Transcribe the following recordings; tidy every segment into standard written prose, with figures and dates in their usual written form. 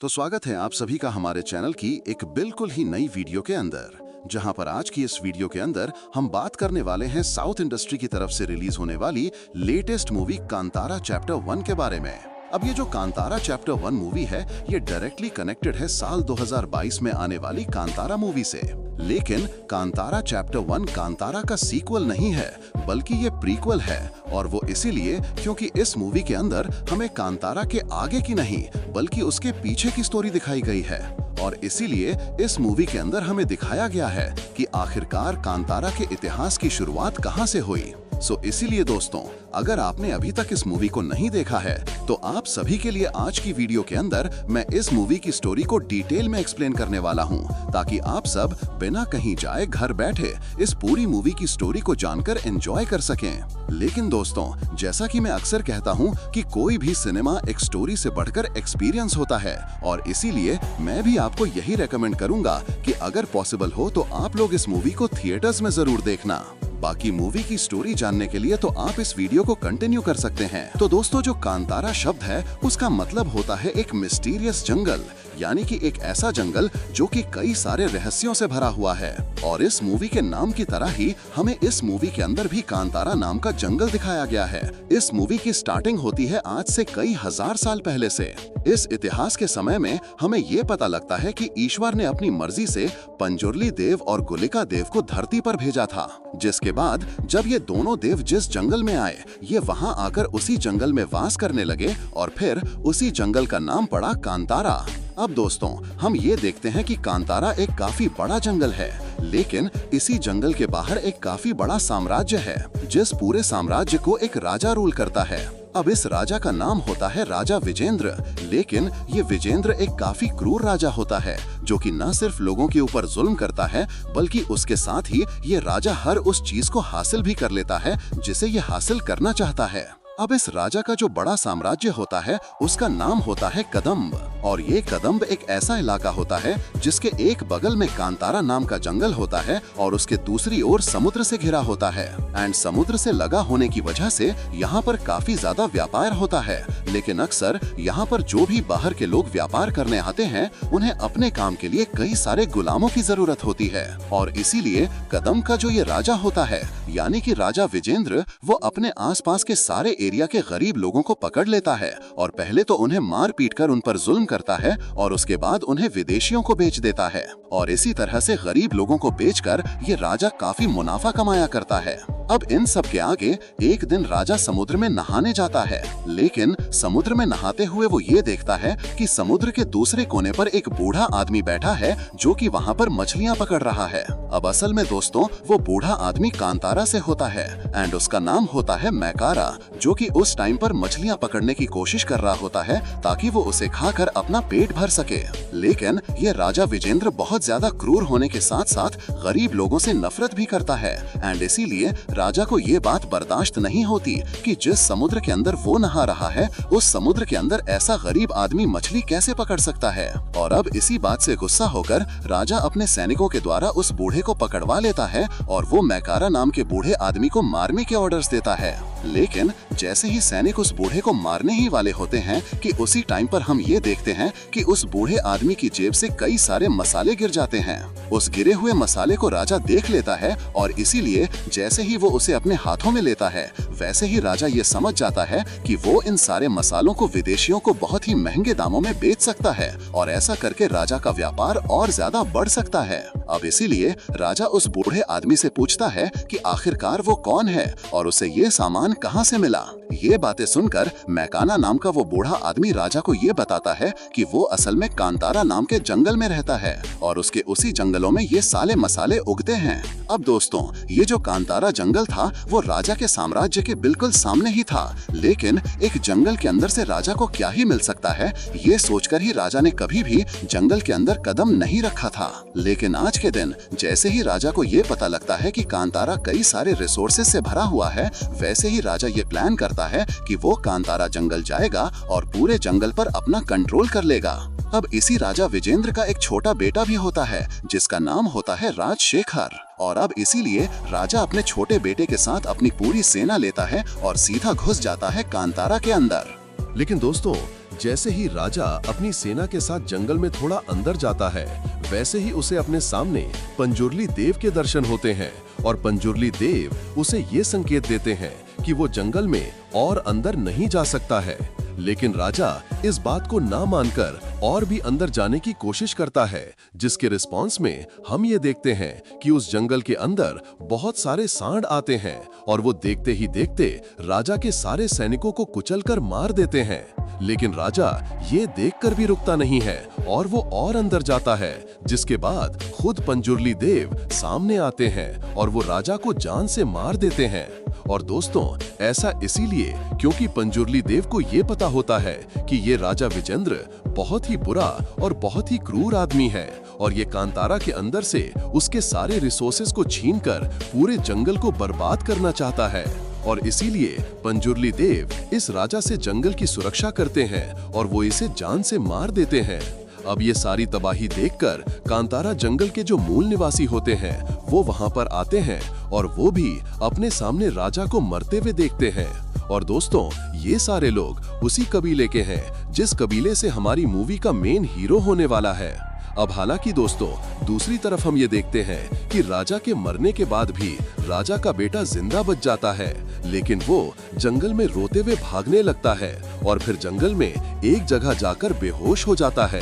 तो स्वागत है आप सभी का हमारे चैनल की एक बिल्कुल ही नई वीडियो के अंदर, जहां पर आज की इस वीडियो के अंदर हम बात करने वाले हैं साउथ इंडस्ट्री की तरफ से रिलीज होने वाली लेटेस्ट मूवी कांतारा चैप्टर 1 के बारे में। अब ये जो कांतारा चैप्टर 1 मूवी है, ये डायरेक्टली कनेक्टेड है साल 2022 में आने वाली कांतारा मूवी से। लेकिन कांतारा चैप्टर 1 कांतारा का सीक्वल नहीं है, बल्कि ये प्रीक्वल है। और वो इसीलिए क्योंकि इस मूवी के अंदर हमें कांतारा के आगे की नहीं, बल्कि उसके पीछे की स्टोरी दिखाई गई है। और इसीलिए इस मूवी के अंदर हमें दिखाया गया है कि आखिरकार कांतारा के इतिहास की शुरुआत कहां से हुई। इसीलिए दोस्तों, अगर आपने अभी तक इस मूवी को नहीं देखा है, तो आप सभी के लिए आज की वीडियो के अंदर मैं इस मूवी की स्टोरी को डिटेल में एक्सप्लेन करने वाला हूं, ताकि आप सब बिना कहीं जाए घर बैठे इस पूरी मूवी की स्टोरी को जानकर एंजॉय कर सकें। लेकिन दोस्तों, जैसा कि मैं अक्सर कहता हूं कि कोई भी सिनेमा एक स्टोरी से बढ़कर एक्सपीरियंस होता है, और इसीलिए मैं भी आपको यही रेकमेंड करूंगा कि अगर पॉसिबल हो तो आप लोग इस मूवी को थिएटर्स में जरूर देखना। बाकी मूवी की स्टोरी जानने के लिए तो आप इस वीडियो को कंटिन्यू कर सकते हैं। तो दोस्तों, जो कांतारा शब्द है उसका मतलब होता है एक मिस्टीरियस जंगल, यानी कि एक ऐसा जंगल जो कि कई सारे रहस्यों से भरा हुआ है। और इस मूवी के नाम की तरह ही हमें इस मूवी के अंदर भी कांतारा नाम का जंगल दिखाया गया है। इस मूवी की स्टार्टिंग होती है आज से कई हजार साल पहले से। इस इतिहास के समय में हमें ये पता लगता है कि ईश्वर ने अपनी मर्जी से पंजुर्ली देव और गुलिका देव को धरती पर भेजा था, जिसके बाद जब ये दोनों देव जिस जंगल में आए, ये वहां आकर उसी जंगल में वास करने लगे, और फिर उसी जंगल का नाम पड़ा कांतारा। अब दोस्तों, हम ये देखते हैं कि कांतारा एक काफी बड़ा जंगल है, लेकिन इसी जंगल के बाहर एक काफी बड़ा साम्राज्य है, जिस पूरे साम्राज्य को एक राजा रूल करता है। अब इस राजा का नाम होता है राजा विजेंद्र। लेकिन ये विजेंद्र एक काफी क्रूर राजा होता है, जो कि न सिर्फ लोगों के ऊपर जुल्म करता है, बल्कि उसके साथ ही ये राजा हर उस चीज को हासिल भी कर लेता है जिसे ये हासिल करना चाहता है। अब इस राजा का जो बड़ा साम्राज्य होता है, उसका नाम होता है कदम्ब। और ये कदम्ब एक ऐसा इलाका होता है जिसके एक बगल में कांतारा नाम का जंगल होता है, और उसके दूसरी ओर समुद्र से घिरा होता है। एंड समुद्र से लगा होने की वजह से यहाँ पर काफी ज्यादा व्यापार होता है। लेकिन अक्सर यहाँ पर जो भी बाहर के लोग व्यापार करने आते हैं, उन्हें अपने काम के लिए कई सारे गुलामों की जरूरत होती है। और इसीलिए कदम्ब का जो ये राजा होता है, यानी कि राजा विजेंद्र, वो अपने आसपास के सारे एरिया के गरीब लोगों को पकड़ लेता है, और पहले तो उन्हें मार पीट कर उन पर जुल्म करता है, और उसके बाद उन्हें विदेशियों को बेच देता है। और इसी तरह से गरीब लोगों को बेचकर ये राजा काफी मुनाफा कमाया करता है। अब इन सब के आगे एक दिन राजा समुद्र में नहाने जाता है, लेकिन समुद्र में नहाते हुए वो ये देखता है कि समुद्र के दूसरे कोने पर एक बूढ़ा आदमी बैठा है, जो कि वहाँ पर मछलियाँ पकड़ रहा है। अब असल में दोस्तों, वो बूढ़ा आदमी कांतारा से होता है, एंड उसका नाम होता है मैकारा, जो कि उस टाइम पर मछलियाँ पकड़ने की कोशिश कर रहा होता है, ताकि वो उसे खाकर अपना पेट भर सके। लेकिन ये राजा विजेंद्र बहुत ज्यादा क्रूर होने के साथ साथ गरीब लोगों से नफरत भी करता है, एंड इसीलिए राजा को ये बात बर्दाश्त नहीं होती कि जिस समुद्र के अंदर वो नहा रहा है, उस समुद्र के अंदर ऐसा गरीब आदमी मछली कैसे पकड़ सकता है। और अब इसी बात से गुस्सा होकर राजा अपने सैनिकों के द्वारा उस बूढ़े को पकड़वा लेता है, और वो मैकारा नाम के बूढ़े आदमी को मारने के ऑर्डर्स देता है। लेकिन जैसे ही सैनिक उस बूढ़े को मारने ही वाले होते हैं कि उसी टाइम पर हम ये देखते हैं कि उस बूढ़े आदमी की जेब से कई सारे मसाले गिर जाते हैं। उस गिरे हुए मसाले को राजा देख लेता है, और इसीलिए जैसे ही वो उसे अपने हाथों में लेता है, वैसे ही राजा ये समझ जाता है कि वो इन सारे मसालों को विदेशियों को बहुत ही महंगे दामों में बेच सकता है, और ऐसा करके राजा का व्यापार और ज्यादा बढ़ सकता है। अब इसीलिए राजा उस बूढ़े आदमी से पूछता है कि आखिरकार वो कौन है और उसे ये सामान कहाँ से मिला। ये बातें सुनकर मैकाना नाम का वो बूढ़ा आदमी राजा को ये बताता है कि वो असल में कांतारा नाम के जंगल में रहता है, और उसके उसी जंगलों में ये साले मसाले उगते हैं। अब दोस्तों, ये जो कांतारा जंगल था, वो राजा के साम्राज्य के बिल्कुल सामने ही था। लेकिन एक जंगल के अंदर से राजा को क्या ही मिल सकता है, ये सोचकर ही राजा ने कभी भी जंगल के अंदर कदम नहीं रखा था। लेकिन आज के दिन जैसे ही राजा को ये पता लगता है कि कांतारा कई सारे रिसोर्सेज से भरा हुआ है, वैसे ही राजा ये प्लान करता है कि वो कांतारा जंगल जाएगा और पूरे जंगल पर अपना कंट्रोल कर लेगा। अब इसी राजा विजेंद्र का एक छोटा बेटा भी होता है, जिसका नाम होता है राजशेखर। और अब इसीलिए राजा अपने छोटे बेटे के साथ अपनी पूरी सेना लेता है और सीधा घुस जाता है कांतारा के अंदर। लेकिन दोस्तों, जैसे ही राजा अपनी सेना के साथ जंगल में थोड़ा अंदर जाता है, वैसे ही उसे अपने सामने पंजुर्ली देव के दर्शन होते हैं और पंजुर्ली देव उसे ये संकेत देते हैं कि वो जंगल में और अंदर नहीं जा सकता है। लेकिन राजा इस बात को ना मानकर और भी अंदर जाने की कोशिश करता है, जिसके रिस्पॉन्स में हम ये देखते हैं कि उस जंगल के अंदर बहुत सारे सांड आते हैं और वो देखते ही देखते राजा के सारे सैनिकों को कुचलकर मार देते हैं। लेकिन राजा ये देखकर भी रुकता नहीं है और वो और अंदर जाता है, जिसके बाद खुद पंजुर्ली देव सामने आते हैं और वो राजा को जान से मार देते हैं। और दोस्तों, ऐसा इसीलिए क्योंकि पंजुर्ली देव को ये पता होता है कि ये राजा विजेंद्र बहुत ही बुरा और बहुत ही क्रूर आदमी है और ये कांतारा के अंदर से उसके सारे रिसोर्सेज को छीनकर पूरे जंगल को बर्बाद करना चाहता है। और इसीलिए पंजुर्ली देव इस राजा से जंगल की सुरक्षा करते हैं और वो इसे जान से मार देते हैं। अब ये सारी तबाही देखकर कांतारा जंगल के जो मूल निवासी होते हैं वो वहां पर आते हैं और वो भी अपने सामने राजा को मरते हुए देखते हैं। और दोस्तों, ये सारे लोग उसी कबीले के हैं जिस कबीले से हमारी मूवी का मेन हीरो होने वाला है। अब हालांकि दोस्तों, दूसरी तरफ हम ये देखते हैं कि राजा के मरने के बाद भी राजा का बेटा जिंदा बच जाता है, लेकिन वो जंगल में रोते हुए भागने लगता है और फिर जंगल में एक जगह जाकर बेहोश हो जाता है।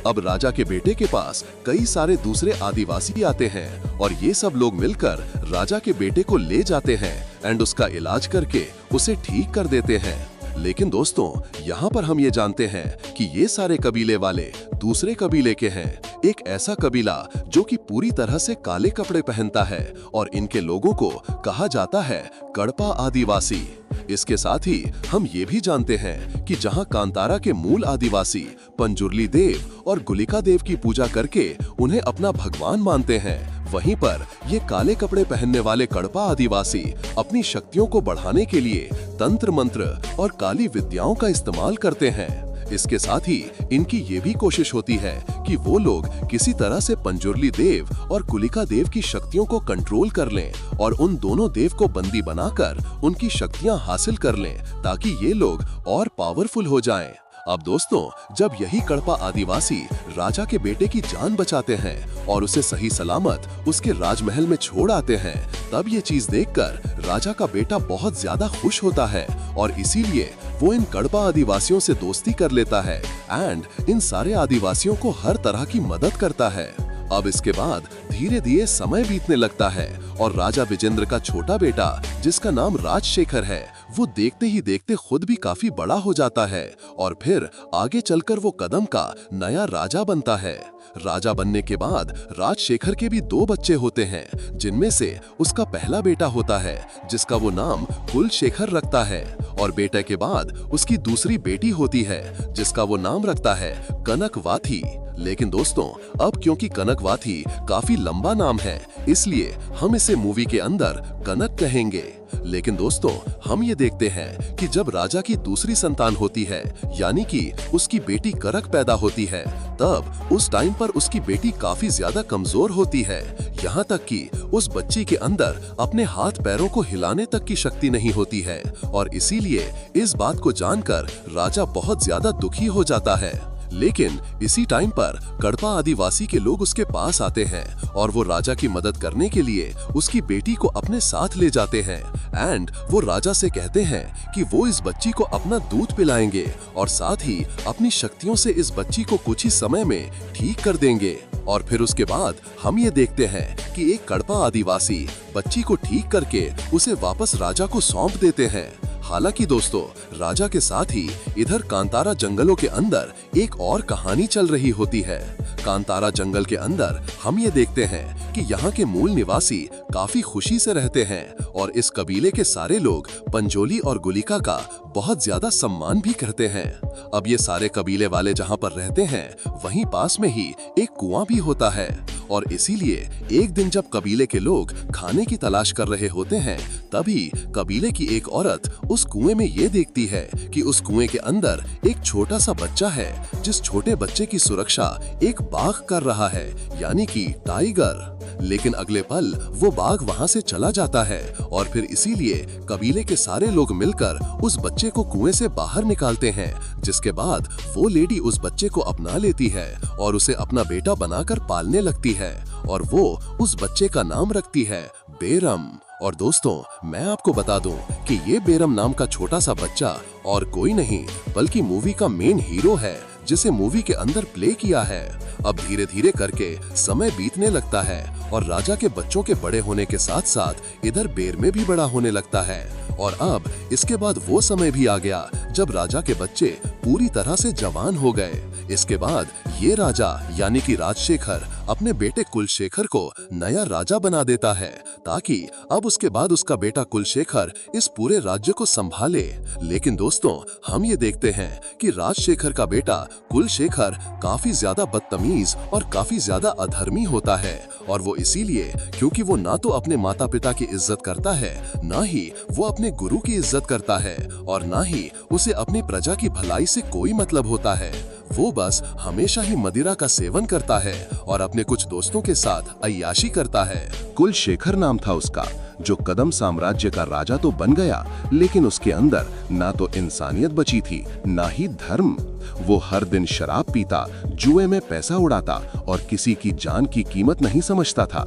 अब राजा के बेटे के पास कई सारे दूसरे आदिवासी आते हैं और ये सब लोग मिलकर राजा के बेटे को ले जाते हैं एंड उसका इलाज करके उसे ठीक कर देते हैं। लेकिन दोस्तों, यहाँ पर हम ये जानते हैं कि ये सारे कबीले वाले दूसरे कबीले के हैं, एक ऐसा कबीला जो कि पूरी तरह से काले कपड़े पहनता है और इनके लोगों को कहा जाता है कड़पा आदिवासी। इसके साथ ही हम ये भी जानते हैं कि जहां कांतारा के मूल आदिवासी पंजुर्ली देव और गुलिका देव की पूजा करके उन्हें अपना भगवान मानते हैं, वहीं पर ये काले कपड़े पहनने वाले कड़पा आदिवासी अपनी शक्तियों को बढ़ाने के लिए तंत्र मंत्र और काली विद्याओं का इस्तेमाल करते हैं। इसके साथ ही इनकी ये भी कोशिश होती है कि वो लोग किसी तरह से पंजुर्ली देव और कुलिका देव की शक्तियों को कंट्रोल कर लें और उन दोनों देव को बंदी बनाकर उनकी शक्तियां हासिल कर लें ताकि ये लोग और पावरफुल हो जाएं। अब दोस्तों, जब यही कड़पा आदिवासी राजा के बेटे की जान बचाते हैं और उसे सही सलामत उसके राजमहल में छोड़ आते हैं, तब ये चीज देखकर राजा का बेटा बहुत ज्यादा खुश होता है और इसीलिए वो इन कड़पा आदिवासियों से दोस्ती कर लेता है एंड इन सारे आदिवासियों को हर तरह की मदद करता है। अब इसके बाद धीरे धीरे समय बीतने लगता है और राजा विजेंद्र का छोटा बेटा, जिसका नाम राजशेखर है, वो देखते ही देखते खुद भी काफी बड़ा हो जाता है और फिर आगे चलकर वो कदम का नया राजा बनता है। राजा बनने के बाद राजशेखर के भी 2 बच्चे होते हैं, जिनमें से उसका पहला बेटा होता है जिसका वो नाम कुलशेखर रखता है और बेटे के बाद उसकी दूसरी बेटी होती है जिसका वो नाम रखता है कनकवाथी। लेकिन दोस्तों, अब क्योंकि कनकवाथी काफी लंबा नाम है, इसलिए हम इसे मूवी के अंदर कनक कहेंगे। लेकिन दोस्तों, हम ये देखते हैं कि जब राजा की दूसरी संतान होती है, यानी कि उसकी बेटी करक पैदा होती है, तब उस टाइम पर उसकी बेटी काफी ज्यादा कमजोर होती है, यहाँ तक कि उस बच्ची के अंदर अपने हाथ पैरों को हिलाने तक की शक्ति नहीं होती है और इसीलिए इस बात को जानकर राजा बहुत ज्यादा दुखी हो जाता है। लेकिन इसी टाइम पर कड़पा आदिवासी के लोग उसके पास आते हैं और वो राजा की मदद करने के लिए उसकी बेटी को अपने साथ ले जाते हैं एंड वो राजा से कहते हैं कि वो इस बच्ची को अपना दूध पिलाएंगे और साथ ही अपनी शक्तियों से इस बच्ची को कुछ ही समय में ठीक कर देंगे। और फिर उसके बाद हम ये देखते हैं कि एक कड़पा आदिवासी बच्ची को ठीक करके उसे वापस राजा को सौंप देते हैं। हालांकि दोस्तों, राजा के साथ ही इधर कांतारा जंगलों के अंदर एक और कहानी चल रही होती है। कांतारा जंगल के अंदर हम ये देखते हैं कि यहाँ के मूल निवासी काफी खुशी से रहते हैं और इस कबीले के सारे लोग पंजोली और गुलिका का बहुत ज्यादा सम्मान भी करते हैं। अब ये सारे कबीले वाले जहाँ पर रहते हैं, वहीं पास में ही एक कुआं भी होता है और इसीलिए एक दिन जब कबीले के लोग खाने की तलाश कर रहे होते हैं, तभी कबीले की एक औरत उस कुएं में ये देखती है कि उस कुएं के अंदर एक छोटा सा बच्चा है, जिस छोटे बच्चे की सुरक्षा एक बाघ कर रहा है, यानी कि टाइगर। लेकिन अगले पल वो बाघ वहां से चला जाता है और फिर इसीलिए कबीले के सारे लोग मिलकर उस बच्चे को कुएं से बाहर निकालते हैं, जिसके बाद वो लेडी उस बच्चे को अपना लेती है और उसे अपना बेटा बनाकर पालने लगती है और वो उस बच्चे का नाम रखती है बेरम। और दोस्तों, मैं आपको बता दूं कि ये बेरम नाम का छोटा सा बच्चा और कोई नहीं बल्कि मूवी का मेन हीरो है, जिसे मूवी के अंदर प्ले किया है। अब धीरे धीरे करके समय बीतने लगता है और राजा के बच्चों के बड़े होने के साथ साथ इधर बेर में भी बड़ा होने लगता है। और अब इसके बाद वो समय भी आ गया जब राजा के बच्चे पूरी तरह से जवान हो गए। इसके बाद ये राजा यानी कि राजशेखर अपने बेटे कुलशेखर को नया राजा बना देता है, ताकि अब उसके बाद उसका बेटा कुलशेखर इस पूरे राज्य को संभाले। लेकिन दोस्तों, हम ये देखते हैं कि राजशेखर का बेटा कुलशेखर काफी ज्यादा बदतमीज और काफी ज्यादा अधर्मी होता है, और वो इसीलिए क्योंकि वो ना तो अपने माता पिता की इज्जत करता है, ना ही वो अपने गुरु की इज्जत करता है, और ना ही उसे अपनी प्रजा की भलाई से कोई मतलब होता है। वो बस हमेशा ही मदिरा का सेवन करता है और अपने कुछ दोस्तों के साथ अय्याशी करता है। कुलशेखर नाम था उसका, जो कदम साम्राज्य का राजा तो बन गया, लेकिन उसके अंदर ना तो इंसानियत बची थी, ना ही धर्म। वो हर दिन शराब पीता, जुए में पैसा उड़ाता और किसी की जान की कीमत नहीं समझता था।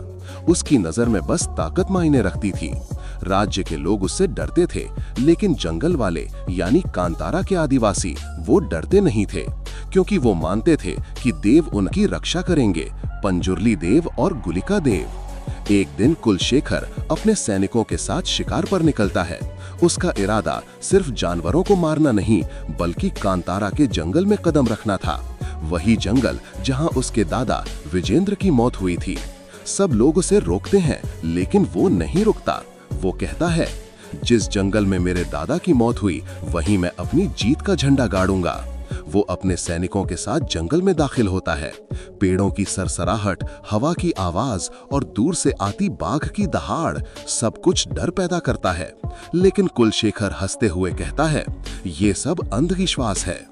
उसकी नजर में बस ताकत मायने रखती थी। राज्य के लोग उससे डरते थे, लेकिन जंगल वाले यानी कांतारा के आदिवासी वो डरते नहीं थे, क्योंकि वो मानते थे कि देव उनकी रक्षा करेंगे, पंजुर्ली देव और गुलिका देव। एक दिन कुलशेखर अपने सैनिकों के साथ शिकार पर निकलता है। उसका इरादा सिर्फ जानवरों को मारना नहीं, बल्कि कांतारा के जंगल में कदम रखना था। वही जंगल जहां उसके दादा विजेंद्र की मौत हुई थी। सब लोग उसे रोकते हैं, लेकिन वो नहीं रुकता। वो कहता है, जिस जंगल में मेरे दादा की मौत हुई, वहीं मैं अपनी जीत का झंडा गाड़ूंगा। वो अपने सैनिकों के साथ जंगल में दाखिल होता है। पेड़ों की सरसराहट, हवा की आवाज और दूर से आती बाघ की दहाड़ सब कुछ डर पैदा करता है। लेकिन कुलशेखर हंसते हुए कहता है, ये सब अंधविश्वास है।